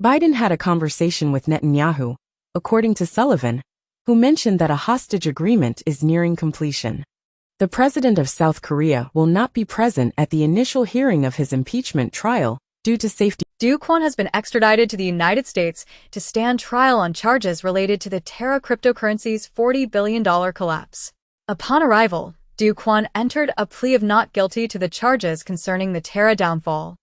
Biden had a conversation with Netanyahu, according to Sullivan, who mentioned that a hostage agreement is nearing completion. The president of South Korea will not be present at the initial hearing of his impeachment trial due to safety. Do Kwon has been extradited to the United States to stand trial on charges related to the Terra cryptocurrency's $40 billion collapse. Upon arrival, Do Kwon entered a plea of not guilty to the charges concerning the Terra downfall.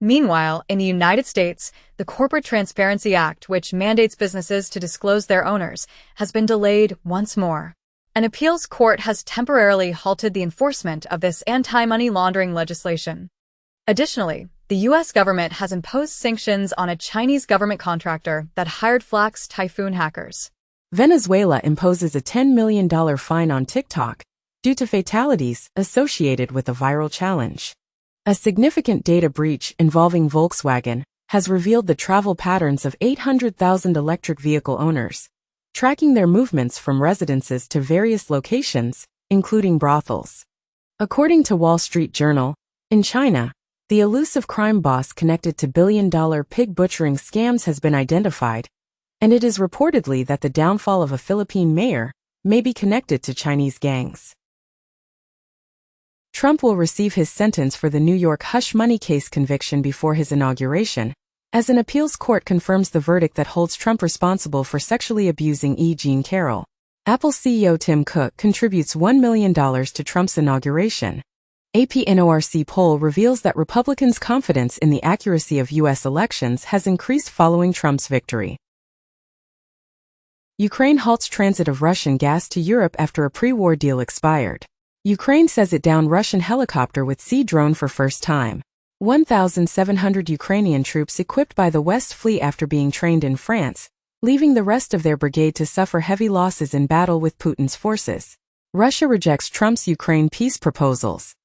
Meanwhile, in the United States, the Corporate Transparency Act, which mandates businesses to disclose their owners, has been delayed once more. An appeals court has temporarily halted the enforcement of this anti-money laundering legislation. Additionally, the U.S. government has imposed sanctions on a Chinese government contractor that hired Flax typhoon hackers. Venezuela imposes a $10 million fine on TikTok due to fatalities associated with a viral challenge. A significant data breach involving Volkswagen has revealed the travel patterns of 800,000 electric vehicle owners, tracking their movements from residences to various locations, including brothels. According to Wall Street Journal, in China, the elusive crime boss connected to billion-dollar pig butchering scams has been identified, and it is reportedly that the downfall of a Philippine mayor may be connected to Chinese gangs. Trump will receive his sentence for the New York hush money case conviction before his inauguration, as an appeals court confirms the verdict that holds Trump responsible for sexually abusing E. Jean Carroll. Apple CEO Tim Cook contributes $1 million to Trump's inauguration. AP-NORC poll reveals that Republicans' confidence in the accuracy of U.S. elections has increased following Trump's victory. Ukraine halts transit of Russian gas to Europe after a pre-war deal expired. Ukraine says it downed Russian helicopter with Sea drone for first time. 1,700 Ukrainian troops equipped by the West Fleet after being trained in France, leaving the rest of their brigade to suffer heavy losses in battle with Putin's forces. Russia rejects Trump's Ukraine peace proposals.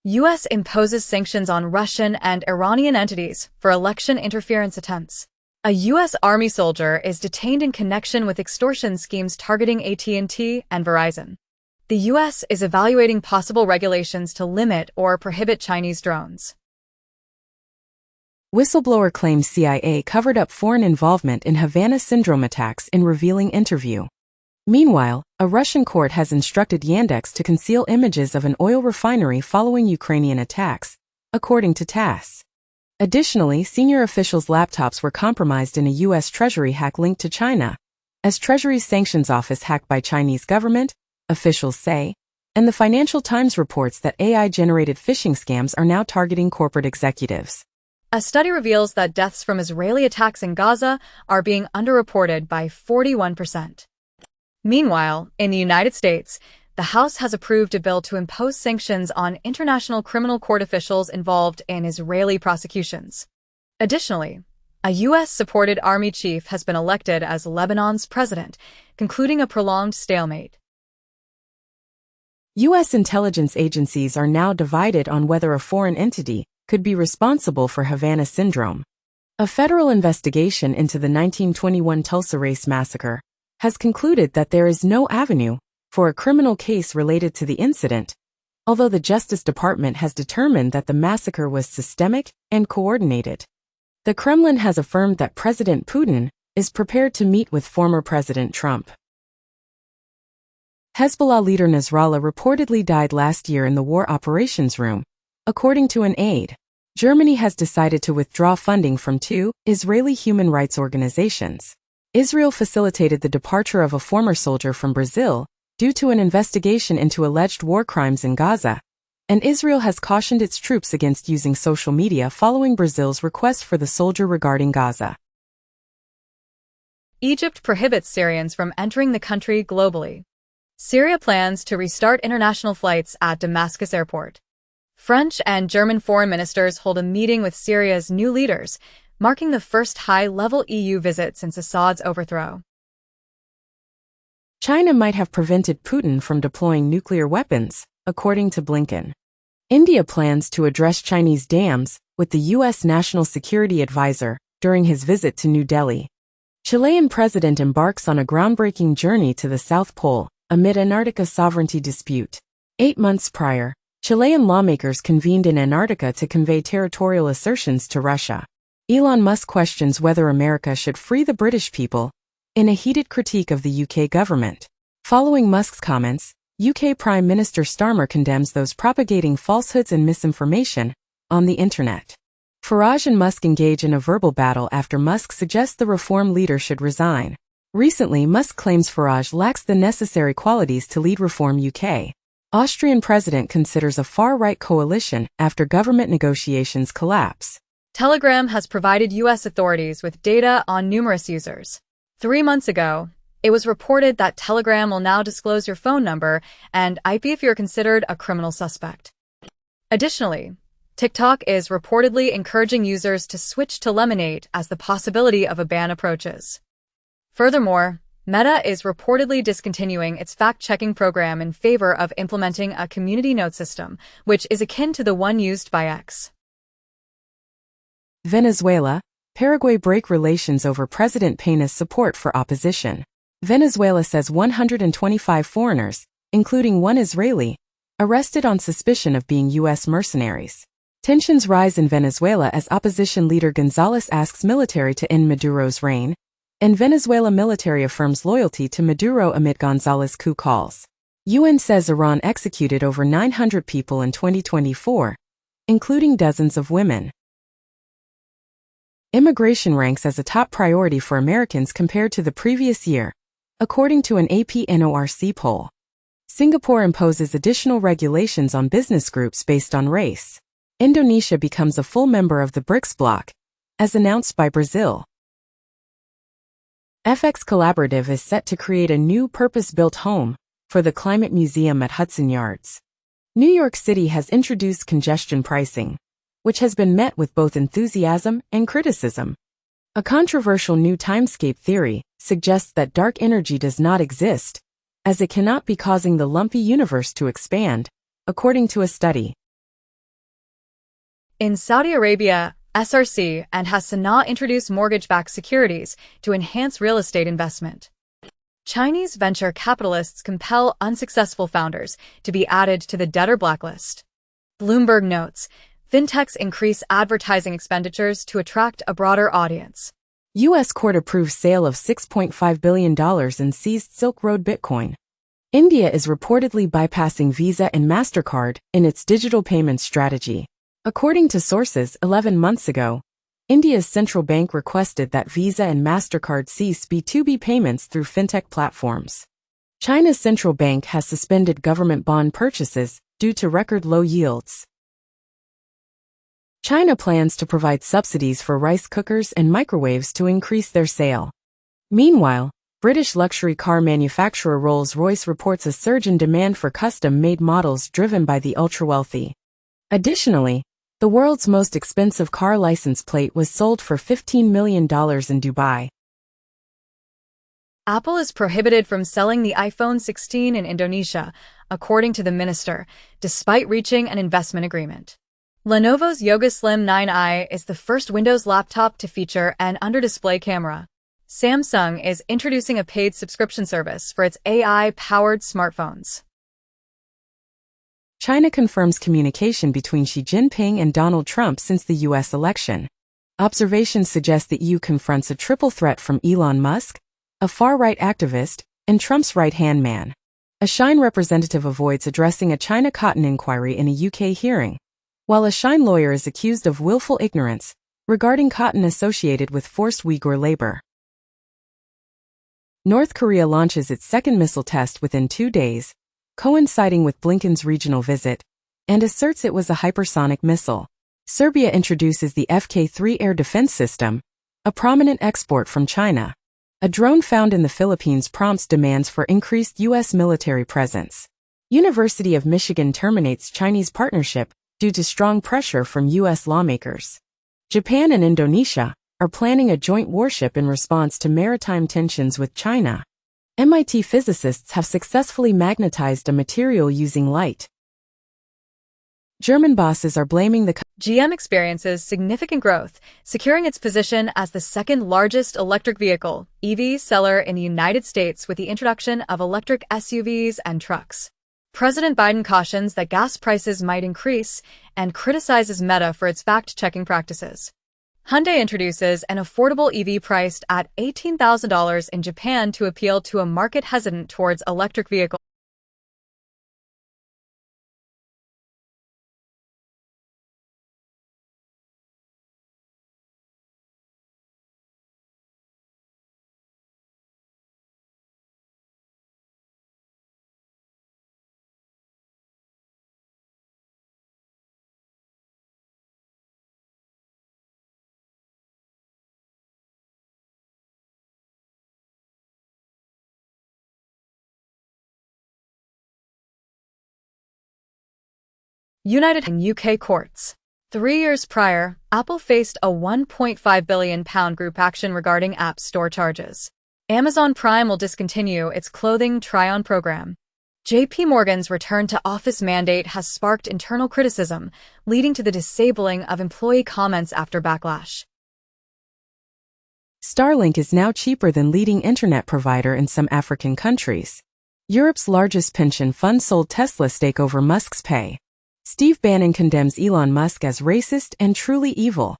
U.S. imposes sanctions on Russian and Iranian entities for election interference attempts. A U.S. Army soldier is detained in connection with extortion schemes targeting AT&T and Verizon. The U.S. is evaluating possible regulations to limit or prohibit Chinese drones. Whistleblower claims CIA covered up foreign involvement in Havana syndrome attacks in revealing interview. Meanwhile, a Russian court has instructed Yandex to conceal images of an oil refinery following Ukrainian attacks, according to TASS. Additionally, senior officials' laptops were compromised in a U.S. Treasury hack linked to China, as Treasury's sanctions office hacked by Chinese government, officials say, and the Financial Times reports that AI-generated phishing scams are now targeting corporate executives. A study reveals that deaths from Israeli attacks in Gaza are being underreported by 41%. Meanwhile, in the United States, the House has approved a bill to impose sanctions on International Criminal Court officials involved in Israeli prosecutions. Additionally, a U.S.-supported army chief has been elected as Lebanon's president, concluding a prolonged stalemate. U.S. intelligence agencies are now divided on whether a foreign entity could be responsible for Havana syndrome. A federal investigation into the 1921 Tulsa Race Massacre has concluded that there is no avenue for a criminal case related to the incident, although the Justice Department has determined that the massacre was systemic and coordinated. The Kremlin has affirmed that President Putin is prepared to meet with former President Trump. Hezbollah leader Nasrallah reportedly died last year in the War Operations Room, according to an aide. Germany has decided to withdraw funding from two Israeli human rights organizations. Israel facilitated the departure of a former soldier from Brazil due to an investigation into alleged war crimes in Gaza, and Israel has cautioned its troops against using social media following Brazil's request for the soldier regarding Gaza. Egypt prohibits Syrians from entering the country globally. Syria plans to restart international flights at Damascus airport. French and German foreign ministers hold a meeting with Syria's new leaders, marking the first high-level EU visit since Assad's overthrow. China might have prevented Putin from deploying nuclear weapons, according to Blinken. India plans to address Chinese dams with the U.S. National Security Advisor during his visit to New Delhi. Chilean president embarks on a groundbreaking journey to the South Pole amid Antarctica sovereignty dispute. 8 months prior, Chilean lawmakers convened in Antarctica to convey territorial assertions to Russia. Elon Musk questions whether America should free the British people in a heated critique of the UK government. Following Musk's comments, UK Prime Minister Starmer condemns those propagating falsehoods and misinformation on the internet. Farage and Musk engage in a verbal battle after Musk suggests the reform leader should resign. Recently, Musk claims Farage lacks the necessary qualities to lead Reform UK. Austrian president considers a far-right coalition after government negotiations collapse. Telegram has provided U.S. authorities with data on numerous users. 3 months ago, it was reported that Telegram will now disclose your phone number and IP if you're considered a criminal suspect. Additionally, TikTok is reportedly encouraging users to switch to Lemonade as the possibility of a ban approaches. Furthermore, Meta is reportedly discontinuing its fact-checking program in favor of implementing a community note system, which is akin to the one used by X. Venezuela, Paraguay break relations over President Peña's support for opposition. Venezuela says 125 foreigners, including one Israeli, arrested on suspicion of being U.S. mercenaries. Tensions rise in Venezuela as opposition leader González asks military to end Maduro's reign, and Venezuela military affirms loyalty to Maduro amid González coup calls. UN says Iran executed over 900 people in 2024, including dozens of women. Immigration ranks as a top priority for Americans compared to the previous year, according to an AP NORC poll. Singapore imposes additional regulations on business groups based on race. Indonesia becomes a full member of the BRICS bloc, as announced by Brazil. FX Collaborative is set to create a new purpose-built home for the Climate Museum at Hudson Yards. New York City has introduced congestion pricing, which has been met with both enthusiasm and criticism. A controversial new timescape theory suggests that dark energy does not exist, as it cannot be causing the lumpy universe to expand, according to a study. In Saudi Arabia, SRC and Hassanah introduced mortgage-backed securities to enhance real estate investment. Chinese venture capitalists compel unsuccessful founders to be added to the debtor blacklist. Bloomberg notes, fintechs increase advertising expenditures to attract a broader audience. U.S. court approves sale of $6.5 billion in seized Silk Road Bitcoin. India is reportedly bypassing Visa and MasterCard in its digital payment strategy. According to sources, 11 months ago, India's central bank requested that Visa and MasterCard cease B2B payments through fintech platforms. China's central bank has suspended government bond purchases due to record low yields. China plans to provide subsidies for rice cookers and microwaves to increase their sale. Meanwhile, British luxury car manufacturer Rolls-Royce reports a surge in demand for custom-made models driven by the ultra-wealthy. Additionally, the world's most expensive car license plate was sold for $15 million in Dubai. Apple is prohibited from selling the iPhone 16 in Indonesia, according to the minister, despite reaching an investment agreement. Lenovo's Yoga Slim 9i is the first Windows laptop to feature an under-display camera. Samsung is introducing a paid subscription service for its AI-powered smartphones. China confirms communication between Xi Jinping and Donald Trump since the U.S. election. Observations suggest the EU confronts a triple threat from Elon Musk, a far-right activist, and Trump's right-hand man. A Shine representative avoids addressing a China cotton inquiry in a UK hearing, while a Shine lawyer is accused of willful ignorance regarding cotton associated with forced Uyghur labor. North Korea launches its second missile test within 2 days, coinciding with Blinken's regional visit, and asserts it was a hypersonic missile. Serbia introduces the Fk-3 air defense system, a prominent export from China. A drone found in the Philippines prompts demands for increased U.S. military presence. University of Michigan terminates Chinese partnership due to strong pressure from U.S. lawmakers. Japan and Indonesia are planning a joint warship in response to maritime tensions with China. MIT physicists have successfully magnetized a material using light. German bosses are blaming the GM experiences significant growth, securing its position as the second largest electric vehicle (EV) seller in the United States with the introduction of electric SUVs and trucks. President Biden cautions that gas prices might increase and criticizes Meta for its fact-checking practices. Hyundai introduces an affordable EV priced at $18,000 in Japan to appeal to a market hesitant towards electric vehicles. United and UK courts. 3 years prior, Apple faced a £1.5 billion group action regarding App Store charges. Amazon Prime will discontinue its clothing try-on program. JP Morgan's return to office mandate has sparked internal criticism, leading to the disabling of employee comments after backlash. Starlink is now cheaper than leading internet provider in some African countries. Europe's largest pension fund sold Tesla stake over Musk's pay. Steve Bannon condemns Elon Musk as racist and truly evil.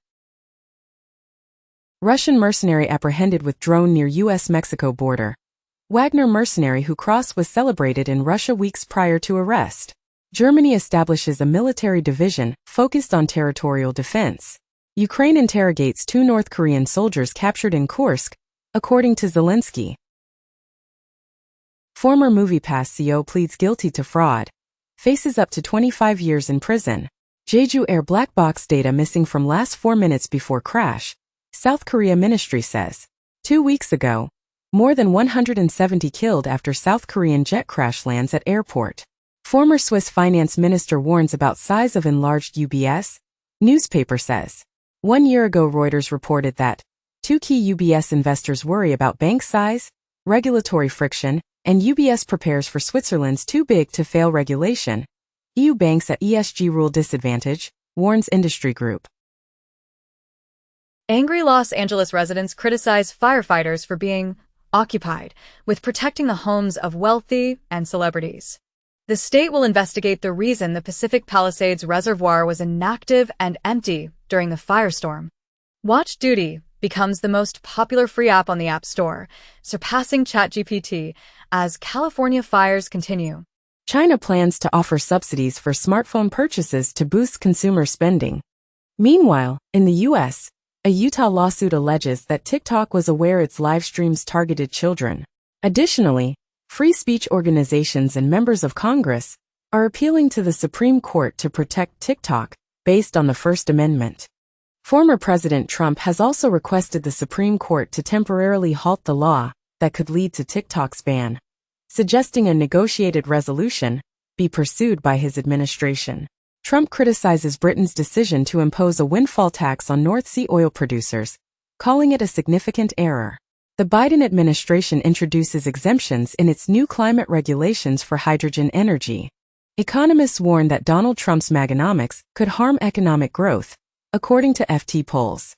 Russian mercenary apprehended with drone near U.S.-Mexico border. Wagner mercenary who crossed was celebrated in Russia weeks prior to arrest. Germany establishes a military division focused on territorial defense. Ukraine interrogates 2 North Korean soldiers captured in Kursk, according to Zelensky. Former MoviePass CEO pleads guilty to fraud. Faces up to 25 years in prison. Jeju Air black box data missing from last 4 minutes before crash, South Korea ministry says. 2 weeks ago, more than 170 killed after South Korean jet crash lands at airport. Former Swiss finance minister warns about size of enlarged UBS, newspaper says. 1 year ago Reuters reported that 2 key UBS investors worry about bank size, regulatory friction, and UBS prepares for Switzerland's too-big-to-fail regulation. EU banks at ESG rule disadvantage, warns industry group. Angry Los Angeles residents criticize firefighters for being occupied with protecting the homes of wealthy and celebrities. The state will investigate the reason the Pacific Palisades Reservoir was inactive and empty during the firestorm. Watch Duty becomes the most popular free app on the App Store, surpassing ChatGPT as California fires continue. China plans to offer subsidies for smartphone purchases to boost consumer spending. Meanwhile, in the U.S., a Utah lawsuit alleges that TikTok was aware its live streams targeted children. Additionally, free speech organizations and members of Congress are appealing to the Supreme Court to protect TikTok based on the First Amendment. Former President Trump has also requested the Supreme Court to temporarily halt the law that could lead to TikTok's ban, suggesting a negotiated resolution be pursued by his administration. Trump criticizes Britain's decision to impose a windfall tax on North Sea oil producers, calling it a significant error. The Biden administration introduces exemptions in its new climate regulations for hydrogen energy. Economists warn that Donald Trump's Maganomics could harm economic growth, according to FT polls.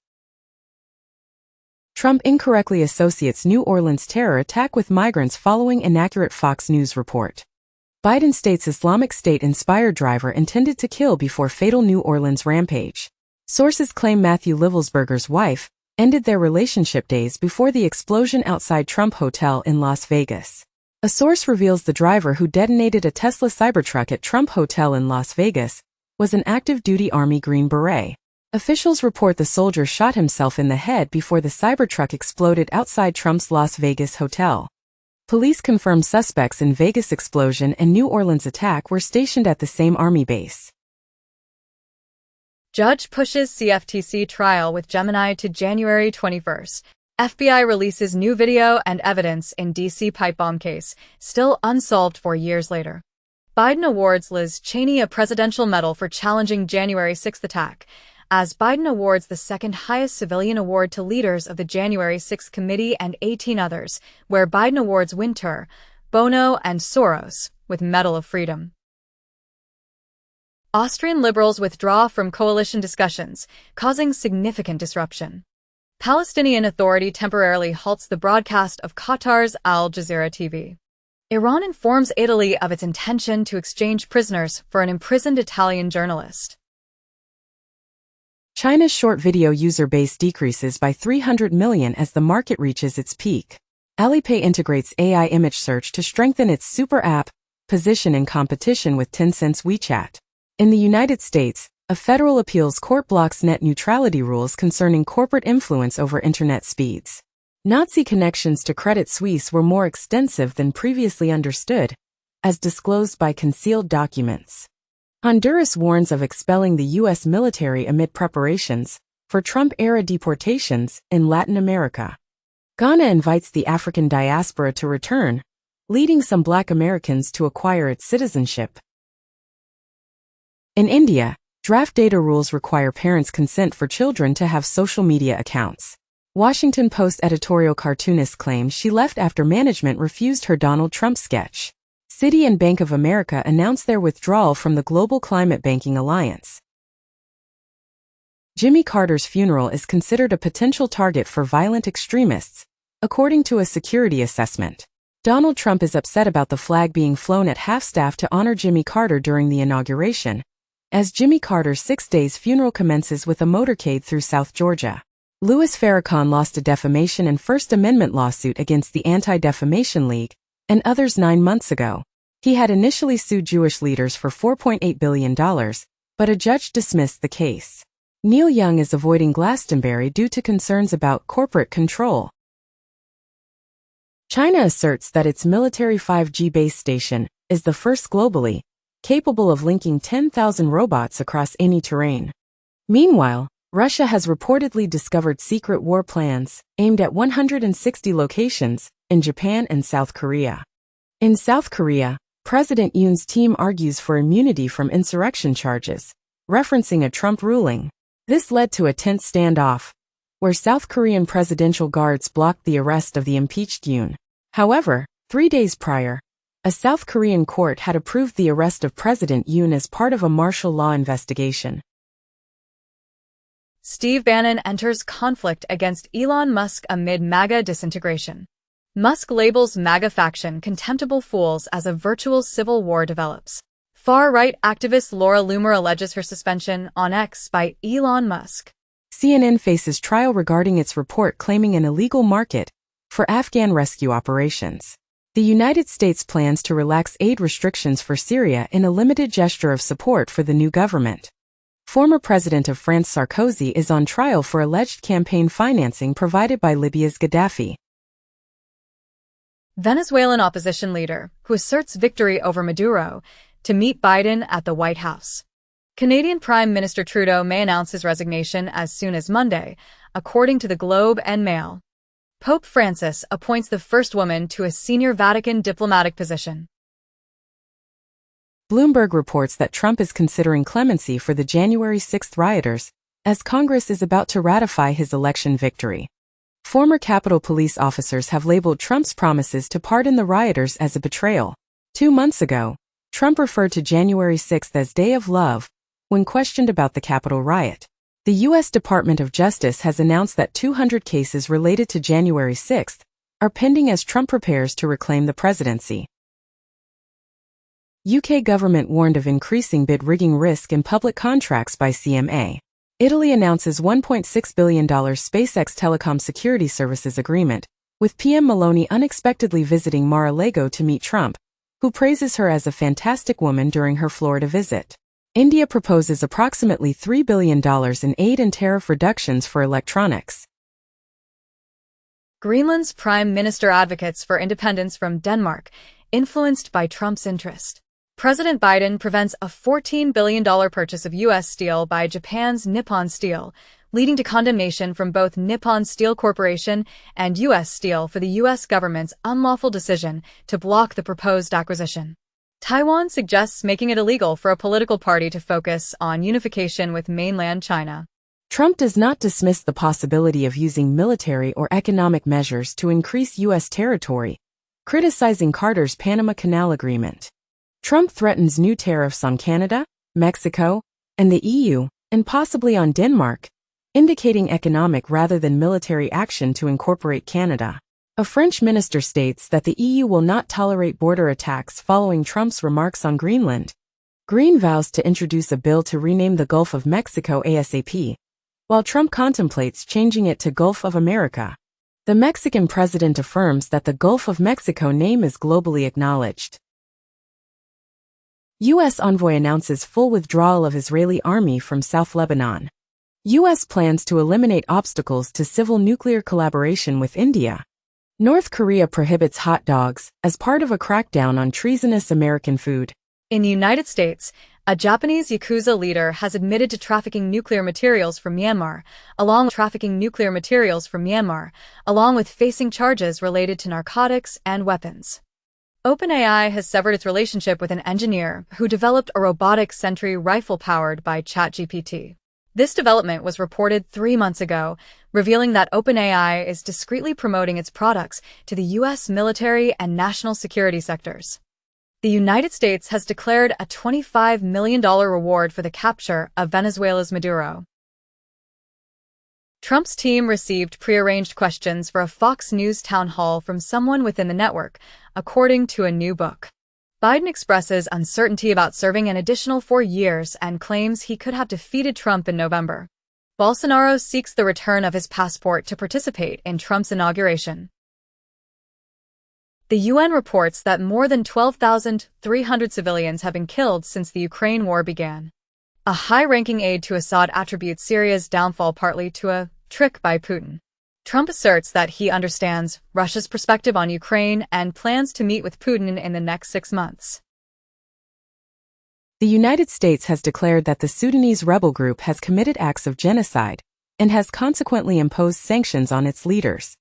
Trump incorrectly associates New Orleans terror attack with migrants following inaccurate Fox News report. Biden states Islamic State-inspired driver intended to kill before fatal New Orleans rampage. Sources claim Matthew Livelsberger's wife ended their relationship days before the explosion outside Trump Hotel in Las Vegas. A source reveals the driver who detonated a Tesla Cybertruck at Trump Hotel in Las Vegas was an active-duty Army Green Beret. Officials report the soldier shot himself in the head before the Cybertruck exploded outside Trump's Las Vegas hotel. Police confirm suspects in Vegas explosion and New Orleans attack were stationed at the same Army base. Judge pushes CFTC trial with Gemini to January 21st. FBI releases new video and evidence in D.C. pipe bomb case, still unsolved 4 years later. Biden awards Liz Cheney a presidential medal for challenging January 6th attack, as Biden awards the second highest civilian award to leaders of the January 6th committee and 18 others, where Biden awards Winter, Bono, and Soros with Medal of Freedom. Austrian liberals withdraw from coalition discussions, causing significant disruption. Palestinian Authority temporarily halts the broadcast of Qatar's Al Jazeera TV. Iran informs Italy of its intention to exchange prisoners for an imprisoned Italian journalist. China's short video user base decreases by 300 million as the market reaches its peak. Alipay integrates AI image search to strengthen its super app position in competition with Tencent's WeChat. In the United States, a federal appeals court blocks net neutrality rules concerning corporate influence over internet speeds. Nazi connections to Credit Suisse were more extensive than previously understood, as disclosed by concealed documents. Honduras warns of expelling the U.S. military amid preparations for Trump-era deportations in Latin America. Ghana invites the African diaspora to return, leading some Black Americans to acquire its citizenship. In India, draft data rules require parents' consent for children to have social media accounts. Washington Post editorial cartoonist claims she left after management refused her Donald Trump sketch. Citi and Bank of America announced their withdrawal from the Global Climate Banking Alliance. Jimmy Carter's funeral is considered a potential target for violent extremists, according to a security assessment. Donald Trump is upset about the flag being flown at half-staff to honor Jimmy Carter during the inauguration, as Jimmy Carter's 6 days funeral commences with a motorcade through South Georgia. Louis Farrakhan lost a defamation and First Amendment lawsuit against the Anti-Defamation League and others 9 months ago. He had initially sued Jewish leaders for $4.8 billion, but a judge dismissed the case. Neil Young is avoiding Glastonbury due to concerns about corporate control. China asserts that its military 5G base station is the first globally capable of linking 10,000 robots across any terrain. Meanwhile, Russia has reportedly discovered secret war plans aimed at 160 locations in Japan and South Korea. In South Korea, President Yoon's team argues for immunity from insurrection charges, referencing a Trump ruling. This led to a tense standoff, where South Korean presidential guards blocked the arrest of the impeached Yoon. However, 3 days prior, a South Korean court had approved the arrest of President Yoon as part of a martial law investigation. Steve Bannon enters conflict against Elon Musk amid MAGA disintegration. Musk labels MAGA faction contemptible fools as a virtual civil war develops. Far-right activist Laura Loomer alleges her suspension on X by Elon Musk. CNN faces trial regarding its report claiming an illegal market for Afghan rescue operations. The United States plans to relax aid restrictions for Syria in a limited gesture of support for the new government. Former President of France Sarkozy is on trial for alleged campaign financing provided by Libya's Gaddafi. Venezuelan opposition leader, who asserts victory over Maduro, to meet Biden at the White House. Canadian Prime Minister Trudeau may announce his resignation as soon as Monday, according to the Globe and Mail. Pope Francis appoints the first woman to a senior Vatican diplomatic position. Bloomberg reports that Trump is considering clemency for the January 6 rioters, as Congress is about to ratify his election victory. Former Capitol Police officers have labeled Trump's promises to pardon the rioters as a betrayal. 2 months ago, Trump referred to January 6 as Day of Love when questioned about the Capitol riot. The U.S. Department of Justice has announced that 200 cases related to January 6 are pending as Trump prepares to reclaim the presidency. UK government warned of increasing bid rigging risk in public contracts by CMA. Italy announces $1.6 billion SpaceX telecom security services agreement, with PM Meloni unexpectedly visiting Mar-a-Lago to meet Trump, who praises her as a fantastic woman during her Florida visit. India proposes approximately $3 billion in aid and tariff reductions for electronics. Greenland's Prime Minister advocates for independence from Denmark, influenced by Trump's interest. President Biden prevents a $14 billion purchase of U.S. steel by Japan's Nippon Steel, leading to condemnation from both Nippon Steel Corporation and U.S. Steel for the U.S. government's unlawful decision to block the proposed acquisition. Taiwan suggests making it illegal for a political party to focus on unification with mainland China. Trump does not dismiss the possibility of using military or economic measures to increase U.S. territory, criticizing Carter's Panama Canal Agreement. Trump threatens new tariffs on Canada, Mexico, and the EU, and possibly on Denmark, indicating economic rather than military action to incorporate Canada. A French minister states that the EU will not tolerate border attacks following Trump's remarks on Greenland. Green vows to introduce a bill to rename the Gulf of Mexico ASAP, while Trump contemplates changing it to Gulf of America. The Mexican president affirms that the Gulf of Mexico name is globally acknowledged. U.S. envoy announces full withdrawal of Israeli army from South Lebanon. U.S. plans to eliminate obstacles to civil nuclear collaboration with India. North Korea prohibits hot dogs as part of a crackdown on treasonous American food. In the United States, a Japanese Yakuza leader has admitted to trafficking nuclear materials from Myanmar, along with facing charges related to narcotics and weapons. OpenAI has severed its relationship with an engineer who developed a robotic sentry rifle powered by ChatGPT. This development was reported 3 months ago, revealing that OpenAI is discreetly promoting its products to the U.S. military and national security sectors. The United States has declared a $25 million reward for the capture of Venezuela's Maduro. Trump's team received prearranged questions for a Fox News town hall from someone within the network, according to a new book. Biden expresses uncertainty about serving an additional 4 years and claims he could have defeated Trump in November. Bolsonaro seeks the return of his passport to participate in Trump's inauguration. The UN reports that more than 12,300 civilians have been killed since the Ukraine war began. A high-ranking aide to Assad attributes Syria's downfall partly to a trick by Putin. Trump asserts that he understands Russia's perspective on Ukraine and plans to meet with Putin in the next 6 months. The United States has declared that the Sudanese rebel group has committed acts of genocide and has consequently imposed sanctions on its leaders.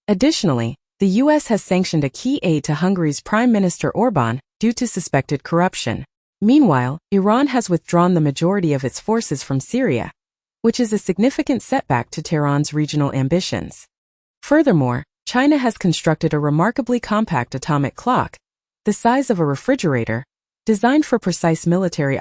Additionally, the U.S. has sanctioned a key aide to Hungary's Prime Minister Orbán due to suspected corruption. Meanwhile, Iran has withdrawn the majority of its forces from Syria, which is a significant setback to Tehran's regional ambitions. Furthermore, China has constructed a remarkably compact atomic clock, the size of a refrigerator, designed for precise military operations.